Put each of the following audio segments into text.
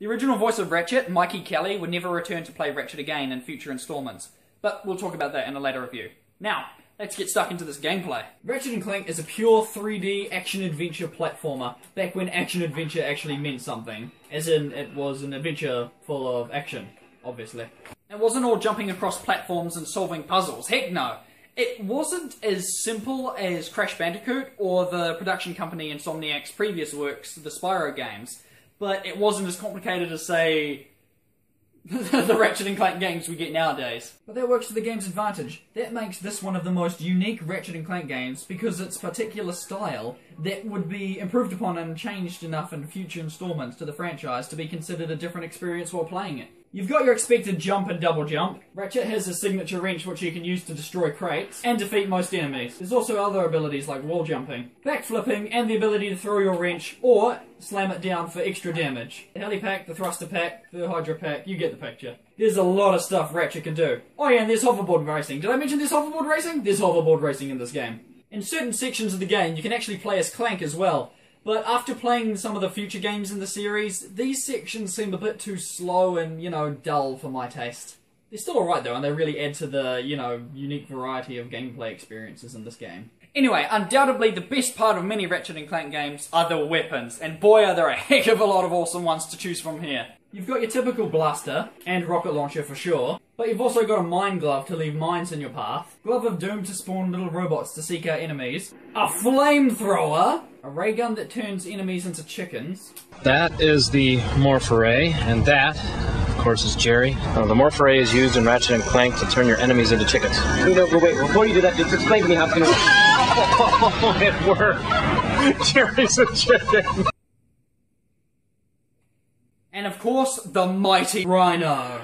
The original voice of Ratchet, Mikey Kelly, would never return to play Ratchet again in future installments, but we'll talk about that in a later review. Now, let's get stuck into this gameplay. Ratchet and Clank is a pure 3D action-adventure platformer, back when action-adventure actually meant something. As in, it was an adventure full of action, obviously. It wasn't all jumping across platforms and solving puzzles, heck no. It wasn't as simple as Crash Bandicoot or the production company Insomniac's previous works, the Spyro games, but it wasn't as complicated as, say, the Ratchet and Clank games we get nowadays. But that works to the game's advantage. That makes this one of the most unique Ratchet and Clank games because its particular style that would be improved upon and changed enough in future installments to the franchise to be considered a different experience while playing it. You've got your expected jump and double jump. Ratchet has a signature wrench which you can use to destroy crates and defeat most enemies. There's also other abilities like wall jumping, backflipping, and the ability to throw your wrench or slam it down for extra damage. The heli pack, the thruster pack, the hydro pack, you get the picture. There's a lot of stuff Ratchet can do. Oh yeah, and there's hoverboard racing. Did I mention there's hoverboard racing? There's hoverboard racing in this game. In certain sections of the game, you can actually play as Clank as well. But after playing some of the future games in the series, these sections seem a bit too slow and, dull for my taste. They're still alright though, and they really add to the, unique variety of gameplay experiences in this game. Anyway, undoubtedly the best part of many Ratchet and Clank games are the weapons, and boy are there a heck of a lot of awesome ones to choose from here. You've got your typical blaster, and rocket launcher for sure, but you've also got a mine glove to leave mines in your path, glove of doom to spawn little robots to seek out enemies, a flamethrower, a ray gun that turns enemies into chickens. That is the Morph-Ray, and that, of course, is Jerry. The Morph-Ray is used in Ratchet and Clank to turn your enemies into chickens. Wait, before you do that, just explain to me how it's gonna work. Oh, it worked! Jerry's a chicken! And of course, the mighty Rhino.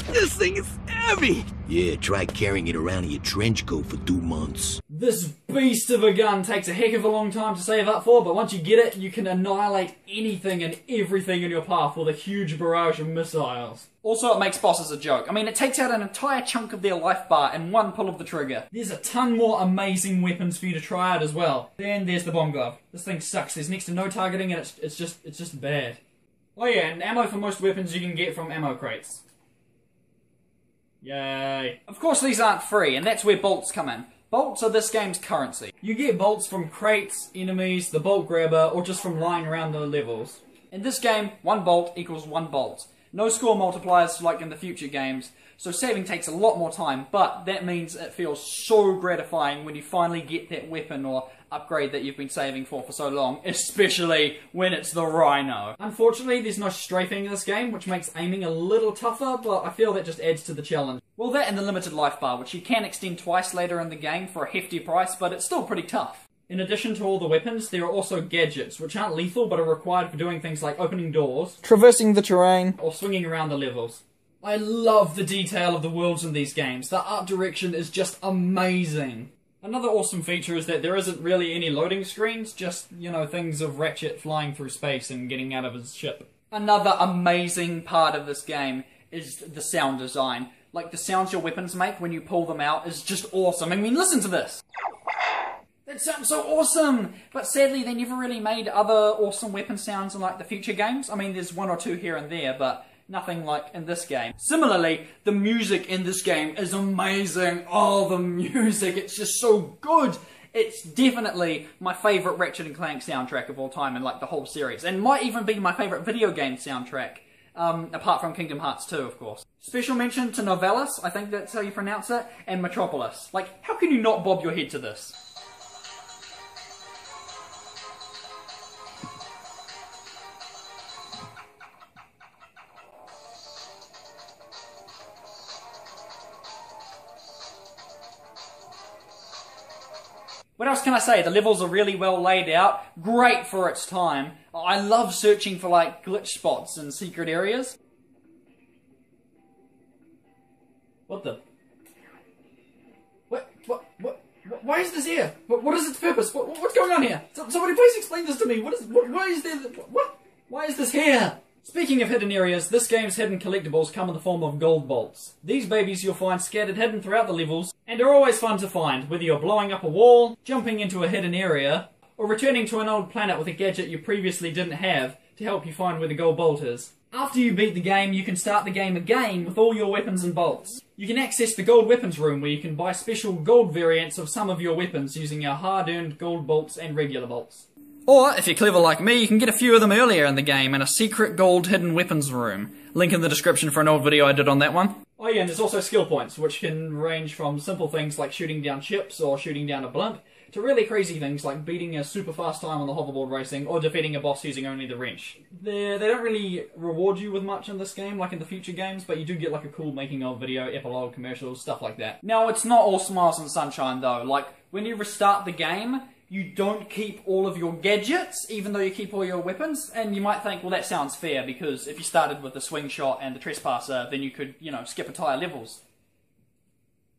This thing is heavy! Yeah, try carrying it around in your trench coat for 2 months. This beast of a gun takes a heck of a long time to save up for, but once you get it, you can annihilate anything and everything in your path with a huge barrage of missiles. Also, it makes bosses a joke. I mean, it takes out an entire chunk of their life bar in one pull of the trigger. There's a ton more amazing weapons for you to try out as well. Then there's the bomb glove. This thing sucks. There's next to no targeting and it's just bad. Oh yeah, and ammo for most weapons you can get from ammo crates. Yay. Of course these aren't free, and that's where bolts come in. Bolts are this game's currency. You get bolts from crates, enemies, the bolt grabber, or just from lying around the levels. In this game, 1 bolt equals 1 bolt. No score multipliers like in the future games, so saving takes a lot more time, but that means it feels so gratifying when you finally get that weapon or upgrade that you've been saving for so long, especially when it's the Rhino. Unfortunately, there's no strafing in this game, which makes aiming a little tougher, but I feel that just adds to the challenge. Well, that and the limited life bar, which you can extend twice later in the game for a hefty price, but it's still pretty tough. In addition to all the weapons, there are also gadgets, which aren't lethal but are required for doing things like opening doors, traversing the terrain, or swinging around the levels. I love the detail of the worlds in these games. The art direction is just amazing. Another awesome feature is that there isn't really any loading screens, just, things of Ratchet flying through space and getting out of his ship. Another amazing part of this game is the sound design. Like, the sounds your weapons make when you pull them out is just awesome. I mean, listen to this! That sounds so awesome! But sadly, they never really made other awesome weapon sounds in, like, the future games. I mean, there's 1 or 2 here and there, but nothing like in this game. Similarly, the music in this game is amazing. Oh, the music, it's just so good. It's definitely my favourite Ratchet and Clank soundtrack of all time in, like, the whole series. And might even be my favourite video game soundtrack. Apart from Kingdom Hearts 2, of course. Special mention to Novalis, I think that's how you pronounce it, and Metropolis. Like, how can you not bob your head to this? What else can I say? The levels are really well laid out, great for its time. I love searching for, like, glitch spots and secret areas. What the? Why is this here? What is its purpose? What's going on here? Somebody please explain this to me. Why is this here? Speaking of hidden areas, this game's hidden collectibles come in the form of gold bolts. These babies you'll find scattered hidden throughout the levels, and are always fun to find, whether you're blowing up a wall, jumping into a hidden area, or returning to an old planet with a gadget you previously didn't have to help you find where the gold bolt is. After you beat the game, you can start the game again with all your weapons and bolts. You can access the gold weapons room where you can buy special gold variants of some of your weapons using your hard-earned gold bolts and regular bolts. Or, if you're clever like me, you can get a few of them earlier in the game in a secret gold hidden weapons room. Link in the description for an old video I did on that one. Oh yeah, and there's also skill points, which can range from simple things like shooting down ships or shooting down a blimp, to really crazy things like beating a super fast time on the hoverboard racing or defeating a boss using only the wrench. They don't really reward you with much in this game like in the future games, but you do get like a cool making of video, epilogue, commercials, stuff like that. Now it's not all smiles and sunshine though. Like when you restart the game, you don't keep all of your gadgets, even though you keep all your weapons. And you might think, well, that sounds fair, because if you started with the swing shot and the trespasser, then you could, skip entire levels.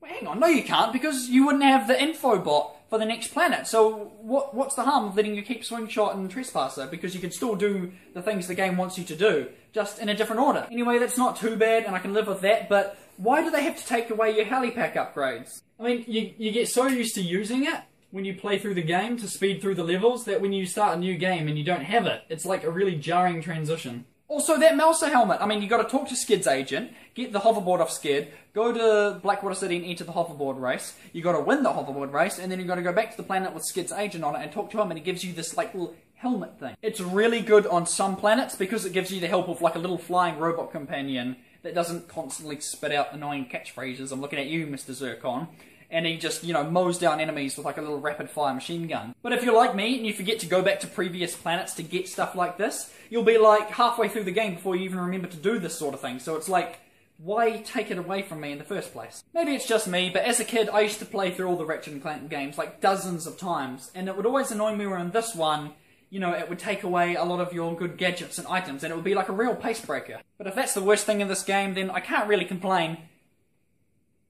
Well, hang on, no you can't, because you wouldn't have the info bot for the next planet. So what's the harm of letting you keep swing shot and trespasser? Because you can still do the things the game wants you to do, just in a different order. Anyway, that's not too bad, and I can live with that, but why do they have to take away your helipack upgrades? I mean, you get so used to using it when you play through the game to speed through the levels that when you start a new game and you don't have it, it's like a really jarring transition. Also, that Melsa helmet. I mean, you got to talk to Skid's agent, get the hoverboard off Skid, go to Blackwater City and enter the hoverboard race. You got to win the hoverboard race, and then you got to go back to the planet with Skid's agent on it and talk to him, and he gives you this like little helmet thing. It's really good on some planets because it gives you the help of like a little flying robot companion that doesn't constantly spit out annoying catchphrases. I'm looking at you, Mr. Zircon. And he just, mows down enemies with like a little rapid-fire machine gun. But if you're like me and you forget to go back to previous planets to get stuff like this, you'll be like halfway through the game before you even remember to do this sort of thing. So it's like, why take it away from me in the first place? Maybe it's just me, but as a kid I used to play through all the Ratchet and Clank games like dozens of times, and it would always annoy me when this one, it would take away a lot of your good gadgets and items, and it would be like a real pace breaker. But if that's the worst thing in this game, then I can't really complain.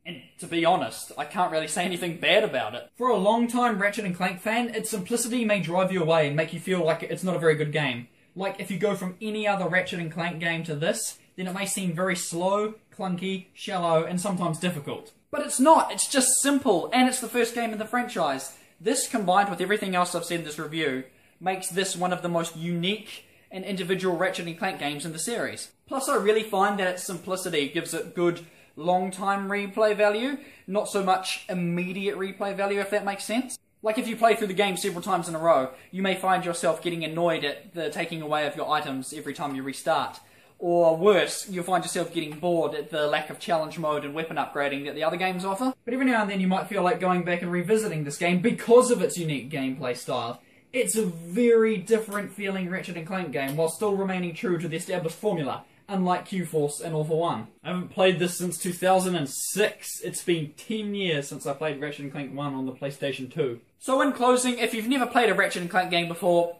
And to be honest, I can't really say anything bad about it. For a long-time Ratchet and Clank fan, its simplicity may drive you away and make you feel like it's not a very good game. Like, if you go from any other Ratchet and Clank game to this, then it may seem very slow, clunky, shallow, and sometimes difficult. But it's not, it's just simple, and it's the first game in the franchise. This, combined with everything else I've said in this review, makes this one of the most unique and individual Ratchet and Clank games in the series. Plus, I really find that its simplicity gives it good long-time replay value, not so much immediate replay value, if that makes sense. Like if you play through the game several times in a row, you may find yourself getting annoyed at the taking away of your items every time you restart. Or worse, you'll find yourself getting bored at the lack of challenge mode and weapon upgrading that the other games offer. But every now and then you might feel like going back and revisiting this game because of its unique gameplay style. It's a very different feeling Ratchet and Clank game while still remaining true to the established formula, unlike Q-Force and All for One. I haven't played this since 2006. It's been 10 years since I played Ratchet and Clank 1 on the PlayStation 2. So in closing, if you've never played a Ratchet and Clank game before,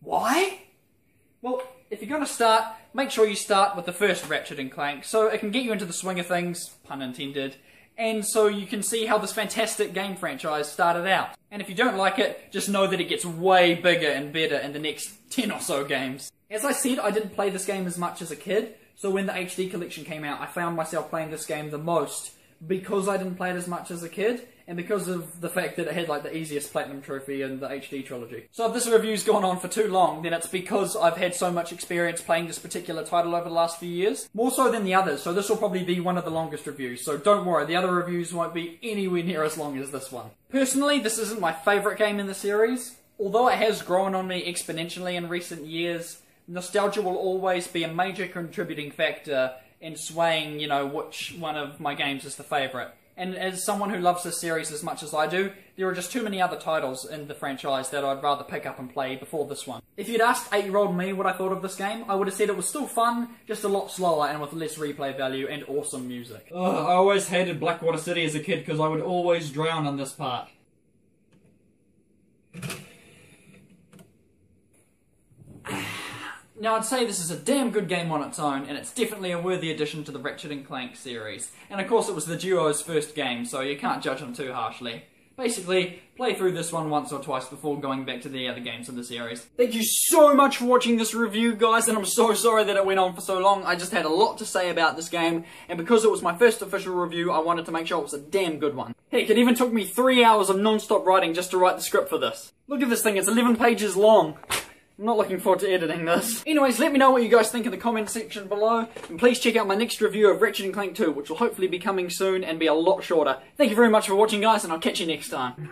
why? Well, if you're going to start, make sure you start with the first Ratchet and Clank, so it can get you into the swing of things, pun intended, and so you can see how this fantastic game franchise started out. And if you don't like it, just know that it gets way bigger and better in the next 10 or so games. As I said, I didn't play this game as much as a kid, so when the HD collection came out, I found myself playing this game the most because I didn't play it as much as a kid, and because of the fact that it had like the easiest platinum trophy in the HD trilogy. So if this review's gone on for too long, then it's because I've had so much experience playing this particular title over the last few years. More so than the others, so this will probably be one of the longest reviews, so don't worry, the other reviews won't be anywhere near as long as this one. Personally, this isn't my favourite game in the series. Although it has grown on me exponentially in recent years, nostalgia will always be a major contributing factor in swaying, which one of my games is the favourite. And as someone who loves this series as much as I do, there are just too many other titles in the franchise that I'd rather pick up and play before this one. If you'd asked 8-year-old me what I thought of this game, I would have said it was still fun, just a lot slower and with less replay value and awesome music. Ugh, I always hated Blackwater City as a kid because I would always drown in this part. Now, I'd say this is a damn good game on its own, and it's definitely a worthy addition to the Ratchet and Clank series. And of course, it was the duo's first game, so you can't judge them too harshly. Basically, play through this one once or twice before going back to the other games in the series. Thank you so much for watching this review, guys, and I'm so sorry that it went on for so long. I just had a lot to say about this game, and because it was my first official review, I wanted to make sure it was a damn good one. Heck, it even took me 3 hours of non-stop writing just to write the script for this. Look at this thing, it's 11 pages long. I'm not looking forward to editing this. Anyways, let me know what you guys think in the comment section below, and please check out my next review of Ratchet and Clank 2, which will hopefully be coming soon and be a lot shorter. Thank you very much for watching, guys, and I'll catch you next time.